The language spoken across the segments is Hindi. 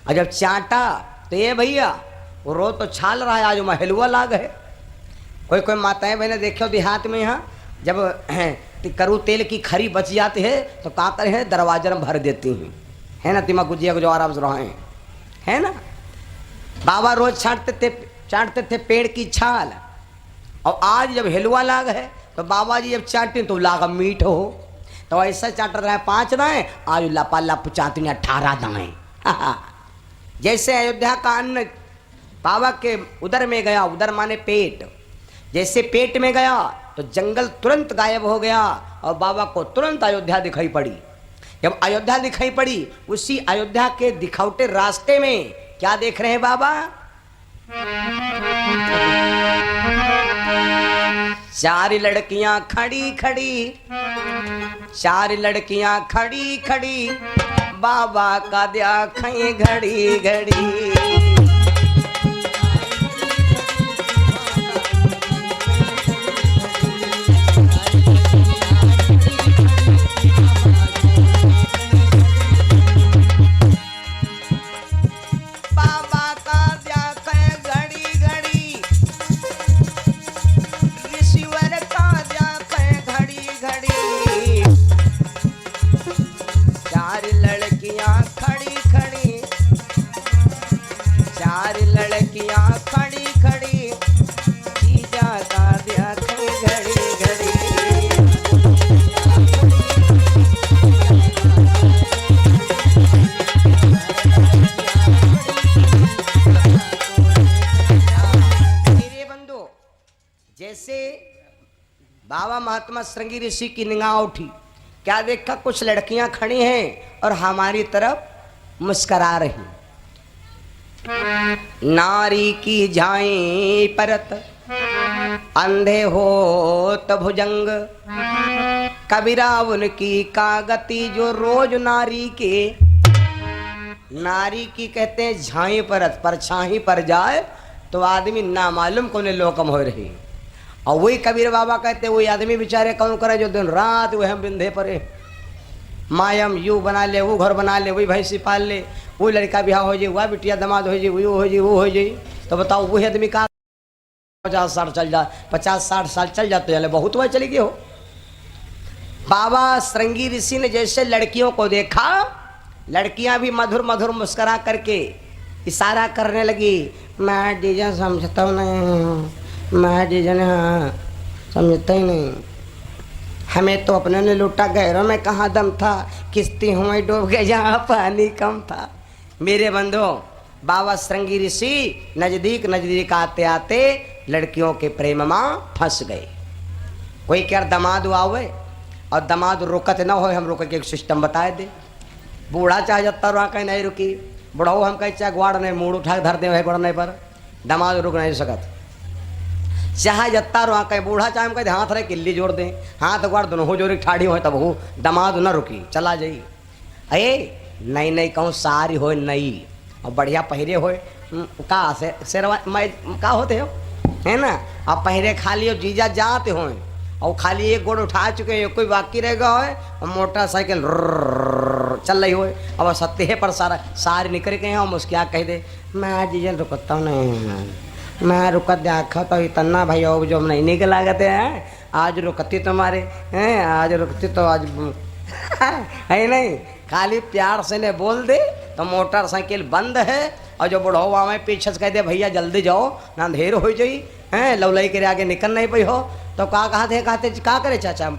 और जब चाटा तो ये भैया वो रो तो छाल रहा है, आज महलुआ लाग है। कोई कोई माताएं बहने देखो देहात में यहाँ जब करू तेल की खरी बच जाती है तो क्या करे हैं, दरवाजे में भर देती हैं, है ना, तिमा गुजिया को जो आराम से रहे है ना। बाबा रोज चाटते थे पेड़ की छाल, और आज जब हलवा लाग है तो बाबा जी जब चाटते तो लागा मीठ हो, तो ऐसा चाट रहा है 5 दाएं, आज लपा लप चाहती 18 दाएं। जैसे अयोध्या का अन्न बाबा के उदर में गया, उदर माने पेट, जैसे पेट में गया तो जंगल तुरंत गायब हो गया और बाबा को तुरंत अयोध्या दिखाई पड़ी। जब अयोध्या दिखाई पड़ी, उसी अयोध्या के दिखावटे रास्ते में क्या देख रहे हैं बाबा? 4 लड़कियां खड़ी खड़ी, 4 लड़कियां खड़ी खड़ी, बाबा का देखें घड़ी घड़ी। जैसे बाबा महात्मा श्रृंगी ऋषि की निगाह उठी, क्या देखा? कुछ लड़कियां खड़ी हैं और हमारी तरफ मुस्करा रही। नारी की झाई परत, अंधे हो तो भुजंग, कबीरा उनकी का गति जो रोज नारी की कहते हैं झाई परत, परछाई पर जाए तो आदमी ना मालूम कौन लोकम हो रही। और वही कबीर बाबा कहते वही आदमी बेचारे कौन करे जो दिन रात वह हम बिंधे परे, मायम यू बना ले, वो घर बना ले, वही भैंसी पाल ले, वो लड़का ब्याह हो जाए, वह बिटिया दामाद हो जाए, वो हो जाए। तो बताओ वही आदमी का 50-60 चल जा, 50-60 साल चल जाते चले, बहुत वह चली गई हो। बाबा श्रृंगी ऋषि ने जैसे लड़कियों को देखा, लड़कियां भी मधुर मधुर मुस्करा करके इशारा करने लगी, मैं जीजा समझता हूँ नहीं, मैं जीजा ने हाँ समझता ही नहीं, हमें तो अपने ने लूटा, गहरों में कहाँ दम था, किस्ती हुई डूब गए जहाँ पानी कम था। मेरे बंधुओं, बाबा श्रृंगी ऋषि नजदीक नजदीक आते आते लड़कियों के प्रेम में फंस गए। कोई क्या दामाद आवे और दामाद रुकत ना हो, हम रुक के एक सिस्टम बताए दे। बूढ़ा चाहे जत्ता रुआ कहीं नहीं रुकी, बुढ़ाओ हम कहीं चाहे गुआड़ नहीं मूड उठा धर दे गुड़ने पर, दामाद रुक नहीं सकत। चाहे जत्ता रुआ कहीं बूढ़ा चाहे हम कहीं हाथ रहे किल्ली जोड़ दें, हाथ गुआड़ दोनों हो जोड़ी ठाड़ी हो, तब वो दामाद न रुकी, चला जाई। अये नई नई कहूँ सारी हो नई और बढ़िया पहरे हो, का शेरवा मैं का होते हो है ना, अब पहरे खाली हो जीजा जाते हो और खाली एक गोड़ उठा चुके हैं, कोई बाकी रह गया है और मोटरसाइकिल चल रही हो, अब सत्य पर सारी निकल गए हैं और मुस्किया कह दे, मैं जीजा रुकता हूँ नहीं, मैं रुकत देखा तो इतना भाई अब जो नहीं निकला गए हैं, आज रुकती तुम्हारे हैं, आज रुकती तो आज है नहीं, खाली प्यार से ने बोल दे तो मोटरसाइकिल बंद है, और जो बुढ़वा में पीछे से कह दे भैया जल्दी जाओ ना अंधेर हो जाई हैं, लौलाई के आगे निकल नहीं पाई हो, तो कहते का करे चाचा,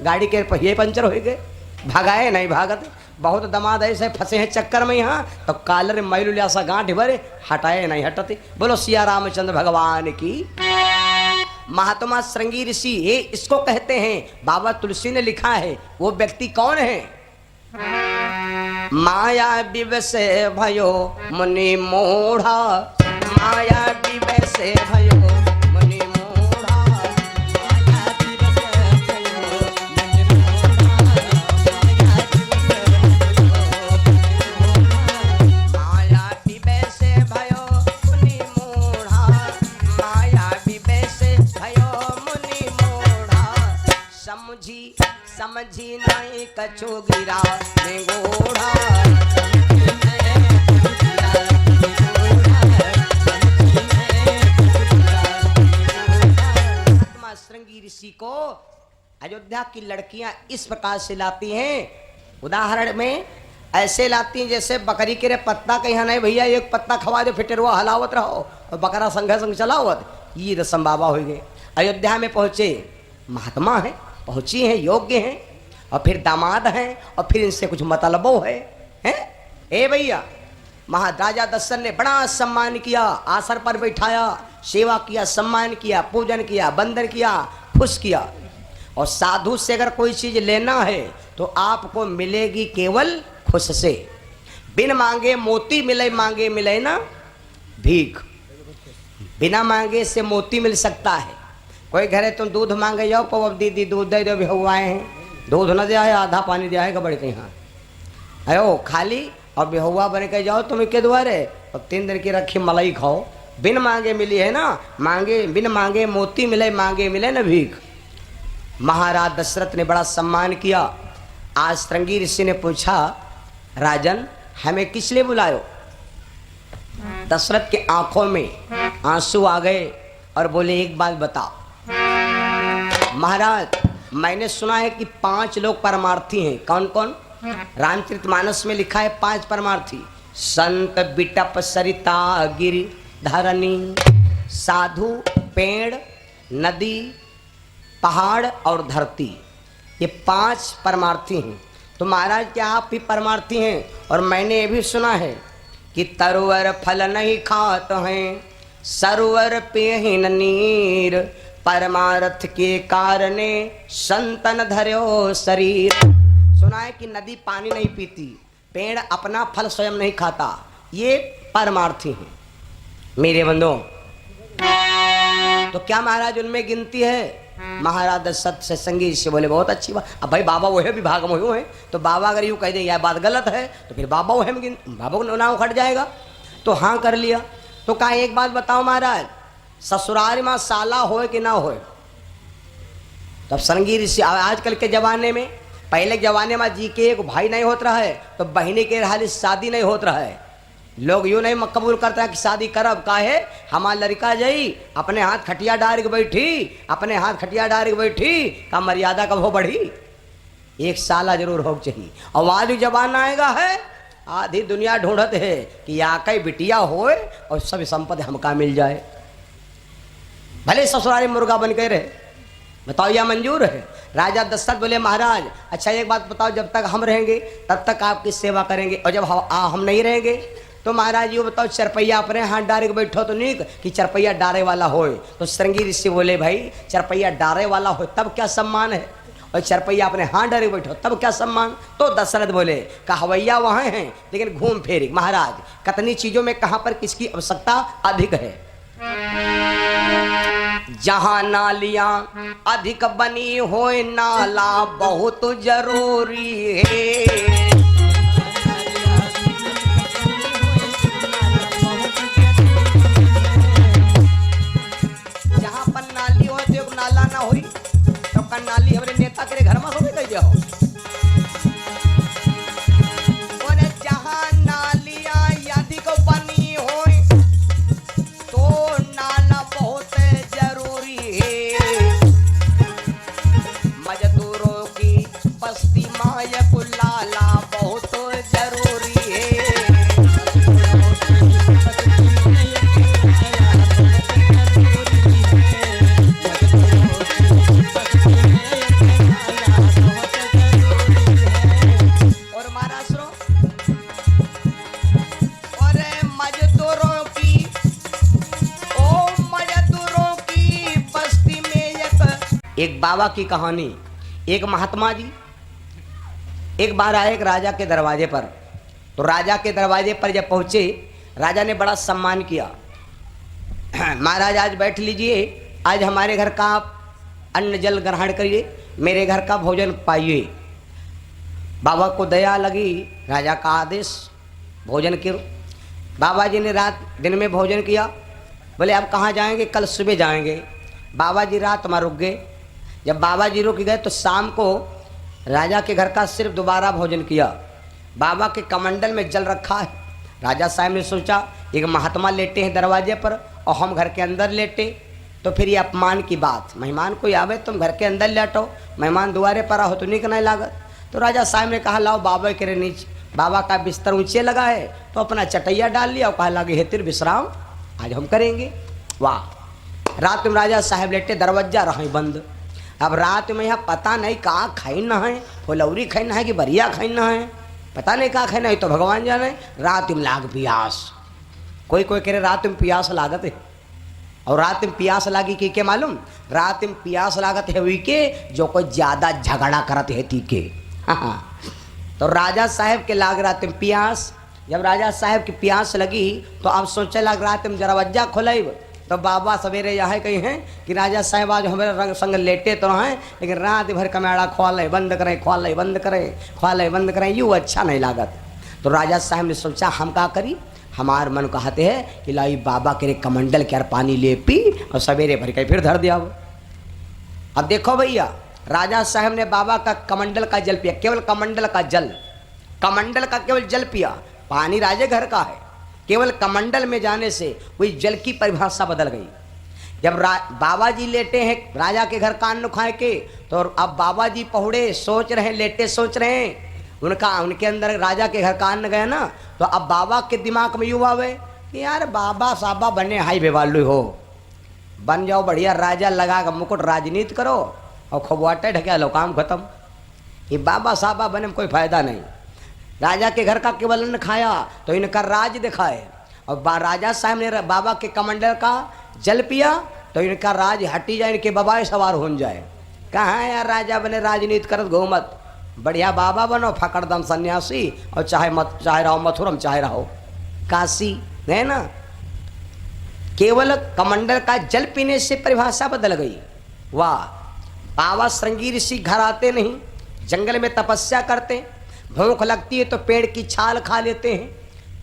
गाड़ी के पहिए पंचर हो गए, भगाए नहीं भागत। बहुत दमाद ऐसे फंसे हैं चक्कर में यहाँ, तो कालर मैलू लिया सा गांठ भरे, हटाए नहीं हटते। बोलो सिया रामचंद्र भगवान की। महात्मा श्रृंगी ऋषि ये इसको कहते हैं, बाबा तुलसी ने लिखा है। वो व्यक्ति कौन है? माया विवश भयो मुनि मोढ़ा, माया विवश भयो मुनि मोढ़ा, माया विवश भयो मुनि मोढ़ा, माया विवश भयो मुनि मोढ़ा, समझी नहीं कछु गिरा गोढ़ा। को अयोध्या की लड़कियां इस प्रकार से लाती हैं, उदाहरण में ऐसे लाती हैं जैसे बकरी के रे पत्ता कहीं नहीं भैया, एक पत्ता खवा दो फिटरवा हलावत रहो और बकरा संघ संग चलावत। ये रसम बाबा हो गए। अयोध्या में पहुंचे, महात्मा हैं, पहुंची हैं, योग्य हैं, और फिर दामाद हैं, और फिर इनसे कुछ मतलबो है, हैं? ए भैया, महाराजा दशरथ ने बड़ा सम्मान किया, आसन पर बैठाया, सेवा किया, सम्मान किया, पूजन किया, वंदन किया, खुश किया। और साधु से अगर कोई चीज लेना है तो आपको मिलेगी केवल खुश से। बिन मांगे मोती मिले, मांगे मिले ना भीख। बिना मांगे से मोती मिल सकता है। कोई घरे तुम दूध मांगे जाओ, को अब दीदी दूध दे दो, भी हुआए हैं, दूध न दिया है, आधा पानी दिया है कबड़ के यहाँ अयो खाली, और बेहुआ बन के जाओ तुम के द्वारे और 3 दिन की रखी मलाई खाओ। बिन मांगे मिली है ना, मांगे बिन मांगे मोती मिले, मांगे मिले ना भीख। महाराज दशरथ ने बड़ा सम्मान किया। आज श्रृंगी ऋषि ने पूछा, राजन हमें किस लिए बुलायो? दशरथ के आंखों में आंसू आ गए और बोले, एक बात बताओ महाराज, मैंने सुना है कि 5 लोग परमार्थी हैं। कौन कौन? रामचरितमानस में लिखा है 5 परमार्थी। संत बिटप सरिता गिरि धरणी, साधु पेड़ नदी पहाड़ और धरती, ये 5 परमार्थी हैं। तो महाराज क्या आप भी परमार्थी हैं? और मैंने ये भी सुना है कि तरुवर फल नहीं खात हैं, सरोवर पेहिन नीर, परमार्थ के कारणे संतन धर्यो शरीर। सुना है कि नदी पानी नहीं पीती, पेड़ अपना फल स्वयं नहीं खाता, ये परमार्थी हैं मेरे बंधुओं। तो क्या महाराज उनमें गिनती है? महाराज दशरथ से संगीत से बोले, बहुत अच्छी बात। अब भाई बाबा वो है, विभाग में हो है, तो बाबा अगर यूँ कह दे यह बात गलत है तो फिर बाबा वो है, बाबा को नाम खट जाएगा। तो हाँ कर लिया। तो कहा एक बात बताओ महाराज, ससुराल में साला होए कि ना होए? तब संगीत ऋषि, आजकल के जमाने में, पहले के जमाने में जी के एक भाई नहीं होता है तो बहनी के हाल शादी नहीं होता है। लोग यूँ नहीं कबूल करता है कि शादी करब, काहे हमार लड़का जई अपने हाथ खटिया डार के बैठी, अपने हाथ खटिया डार के बैठी, का मर्यादा कब हो बढ़ी? एक साला जरूर हो चाहिए। और आज जमाना आएगा है, आधी दुनिया ढूंढत है कि आकई बिटिया होए और सब संपत्ति हमका मिल जाए, भले ससुराली मुर्गा बन के रहे। बताओ यह मंजूर है? राजा दशरथ बोले, महाराज अच्छा एक बात बताओ, जब तक हम रहेंगे तब तक आपकी सेवा करेंगे, और जब हम नहीं रहेंगे तो महाराज ये बताओ, चरपैया अपने हाथ डारे के बैठो तो नहीं कि चरपैया डारे वाला होए? तो श्रृंगी ऋषि बोले, भाई चरपैया डारे वाला हो तब क्या सम्मान है, और चरपैया अपने हाथ डारे के बैठो तब क्या सम्मान? तो दशरथ बोले, कहवैया वहाँ हैं लेकिन घूम फेरी। महाराज कितनी चीजों में कहाँ पर किसकी आवश्यकता अधिक है? जहाँ नालियां अधिक बनी होए, नाला बहुत जरूरी है। नाला ना हुई तो नाली हमारे नेता के घर में हो गई जाओ। और जहाँ नालियां अधिक बनी हो तो नाला बहुत जरूरी है। मजदूरों की बस्ती माया को लाला बहुत जरूरी है। एक बाबा की कहानी। एक महात्मा जी एक बार आए एक राजा के दरवाजे पर। तो राजा के दरवाजे पर जब पहुंचे, राजा ने बड़ा सम्मान किया। महाराज आज बैठ लीजिए, आज हमारे घर का आप अन्न जल ग्रहण करिए, मेरे घर का भोजन पाइए। बाबा को दया लगी, राजा का आदेश, भोजन करो। बाबा जी ने रात दिन में भोजन किया। बोले अब कहाँ जाएंगे? कल सुबह जाएंगे। बाबा जी रात में रुक गए। जब बाबा जी रुक गए तो शाम को राजा के घर का सिर्फ दोबारा भोजन किया। बाबा के कमंडल में जल रखा है। राजा साहब ने सोचा एक महात्मा लेटे हैं दरवाजे पर और हम घर के अंदर लेटे, तो फिर ये अपमान की बात, मेहमान कोई आवे तुम घर के अंदर लेटो, मेहमान दुआरे पर आओ तो नहीं कहना लागत। तो राजा साहब ने कहा लाओ बाबा के नीचे, बाबा का बिस्तर ऊंचे लगा है तो अपना चटैया डाल लिया और कहा लगे हेतिर विश्राम आज हम करेंगे। वाह। रात में राजा साहब लेटे, दरवाजा रहे बंद। अब रात में यहाँ पता नहीं कहाँ खाना है, फुलौरी खाना है कि बरिया खाना है, पता नहीं कहाँ खाना है, तो भगवान जाने। रात में लाग पियास, कोई कोई कह रहे रात में पियास लागत है। और रात में पियास लागी कि के मालूम, रात में पियास लागत है वही के जो कोई ज्यादा झगड़ा करत है ती के। हाँ। तो राजा साहब के लाग रात में पियास। जब राजा साहब की प्यास लगी तो अब सोचे लग रात में दरवाजा खोलब। तो बाबा सवेरे यहाँ कही हैं कि राजा साहब आज हमारे रंग संग लेटे तो हैं, लेकिन रात भर कमेड़ा खोले बंद करें, खोले बंद करें, खोले बंद करें, यूँ अच्छा नहीं लागत। तो राजा साहब ने सोचा हम क्या करी, हमार मन कहते हैं कि लाई बाबा के कमंडल के पानी ले पी और सवेरे भर के फिर धर दिया। अब देखो भैया, राजा साहब ने बाबा का कमंडल का जल पिया, केवल कमंडल का जल, कमंडल का केवल जल पिया। पानी राजे घर का है, केवल कमंडल में जाने से वही जल की परिभाषा बदल गई। जब बाबा जी लेटे हैं राजा के घर कान खाए के, तो अब बाबा जी पहुड़े सोच रहे हैं, लेटे सोच रहे हैं, उनके अंदर राजा के घर कान गए ना। तो अब बाबा के दिमाग में यूँ आवे कि यार बाबा साहबा बने हाई बेवालू हो, बन जाओ बढ़िया राजा लगा कर मुकुट राजनीति करो और खबुआटे ढके लो, काम खत्म। ये बाबा साहबा बने में कोई फायदा नहीं। राजा के घर का केवल अन्न खाया तो इनका राज दिखाए, और राजा साहब ने बाबा के कमंडल का जल पिया तो इनका राज हटी जाए, इनके बबाए सवार हो जाए। कहाँ यार राजा बने राजनीति करत घूमत, बढ़िया बाबा बनो फकड़दम सन्यासी, और चाहे रहो मथुरम चाहे रहो काशी, है ना। केवल कमंडल का जल पीने से परिभाषा बदल गई। वाह। बाबा श्रृंगी ऋषि घर आते नहीं, जंगल में तपस्या करते, भूख लगती है तो पेड़ की छाल खा लेते हैं।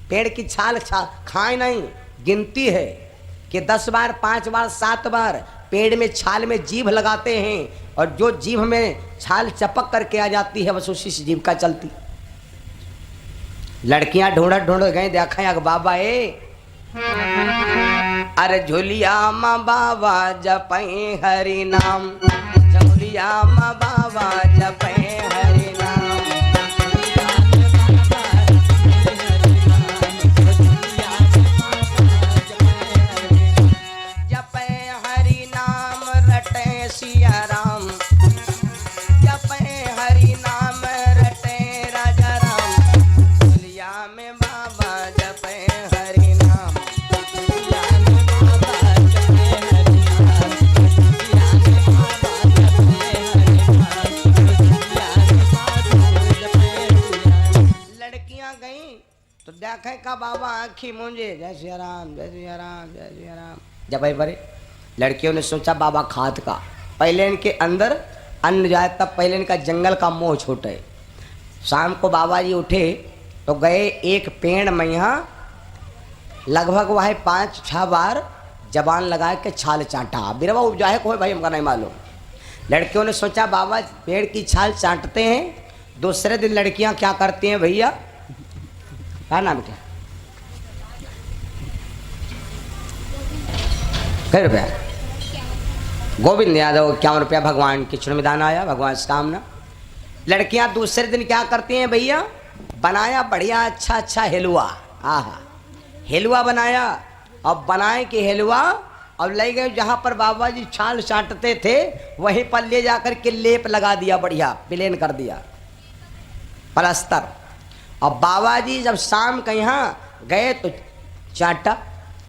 पेड़ की छाल खाए नहीं, गिनती है कि 10 बार 5 बार 7 बार पेड़ में छाल में जीभ लगाते हैं, और जो जीभ में छाल चपक करके आ जाती है बस उसी से जीभ का चलती। लड़कियां ढूंढ ढूंढ गए, देखा अग बाबा अरे झोलिया माँ बाबा जपे हरि नाम, झोलिया माँ बाबा जपे हरि नाम, का बाबा आँखी मूंजे जय सिया राम जय सिया राम जय सिया राम। जब भाई बड़े लड़कियों ने सोचा बाबा खाद का, पहले इनके अंदर अन्न जाए तब पहले इनका जंगल का मोह छूटे। शाम को बाबा जी उठे तो गए एक पेड़ में, यहाँ लगभग वह 5-6 बार जबान लगा के छाल चाटा। बिरवा उपजाए को है भाई, हमका नहीं मालूम। लड़कियों ने सोचा बाबा पेड़ की छाल चाटते हैं। दूसरे दिन लड़कियां क्या करती हैं भैया, क्या नाम क्या, कई रुपया, गोविंद यादव 51 रुपया भगवान की चुन में दान आया, भगवान से कामना। लड़कियां दूसरे दिन क्या करती हैं भैया, बनाया बढ़िया अच्छा अच्छा हेलुआ, आहा हेलुआ बनाया, अब बनाए कि हेलुआ अब ले गए जहाँ पर बाबा जी छाल चाटते थे वहीं पर ले जाकर के लेप लगा दिया, बढ़िया प्लेन कर दिया पलस्तर। अब बाबा जी जब शाम के यहाँ गए तो चाटा